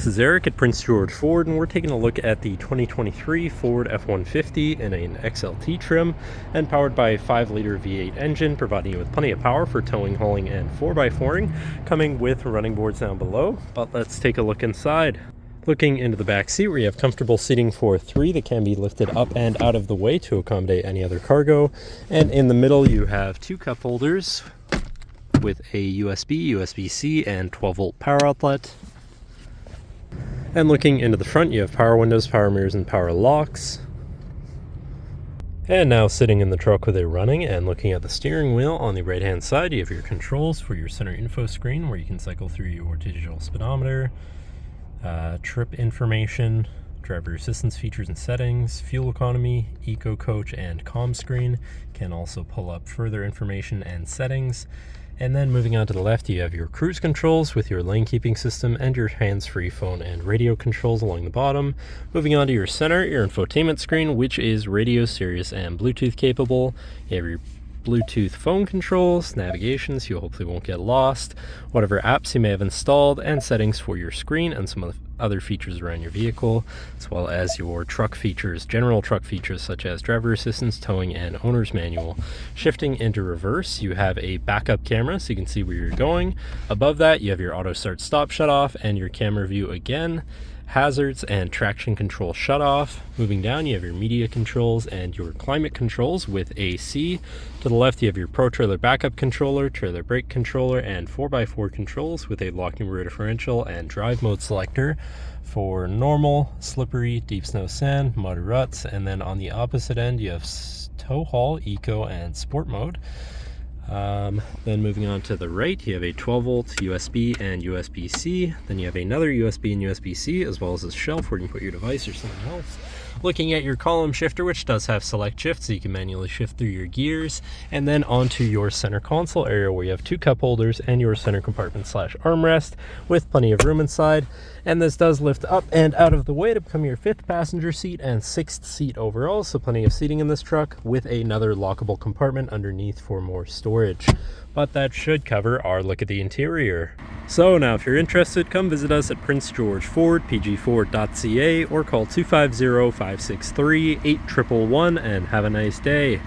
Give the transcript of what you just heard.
this is Eric at Prince George Ford, and we're taking a look at the 2023 Ford F-150 in an XLT trim and powered by a 5-liter V8 engine, providing you with plenty of power for towing, hauling, and 4x4ing, coming with running boards down below. But let's take a look inside. Looking into the back seat, where you have comfortable seating for 3 that can be lifted up and out of the way to accommodate any other cargo. And in the middle, you have 2 cup holders with a USB, USB-C, and 12-volt power outlet. And looking into the front, you have power windows, power mirrors, and power locks. And now sitting in the truck with it running and looking at the steering wheel, on the right-hand side, you have your controls for your center info screen, where you can cycle through your digital speedometer, trip information, driver assistance features and settings, fuel economy, eco coach, and comm screen. Can also pull up further information and settings. And then moving on to the left, you have your cruise controls with your lane keeping system and your hands-free phone and radio controls along the bottom. Moving on to your center, your infotainment screen, which is radio, Sirius, and Bluetooth capable. You have your Bluetooth phone controls, navigation, so you hopefully won't get lost, whatever apps you may have installed, and settings for your screen and some of the other features around your vehicle, as well as your truck features, general truck features such as driver assistance, towing, and owner's manual. Shifting into reverse, you have a backup camera so you can see where you're going. Above that, you have your auto start stop shut off and your camera view again. Hazards and traction control shut off. Moving down, you have your media controls and your climate controls with AC. To the left, you have your Pro Trailer backup controller, trailer brake controller, and 4x4 controls with a locking rear differential and drive mode selector for normal, slippery, deep snow, sand, mud, ruts. And then on the opposite end, you have tow haul, eco, and sport mode. Then moving on to the right, you have a 12-volt USB and USB-C. Then you have another USB and USB-C, as well as a shelf where you can put your device or something else. Looking at your column shifter, which does have select shift, so you can manually shift through your gears. And then onto your center console area, where you have 2 cup holders and your center compartment / armrest with plenty of room inside. And this does lift up and out of the way to become your 5th passenger seat and 6th seat overall, so plenty of seating in this truck with another lockable compartment underneath for more storage. But that should cover our look at the interior. So now if you're interested, come visit us at Prince George Ford, pgford.ca, or call 250-563-8111 and have a nice day.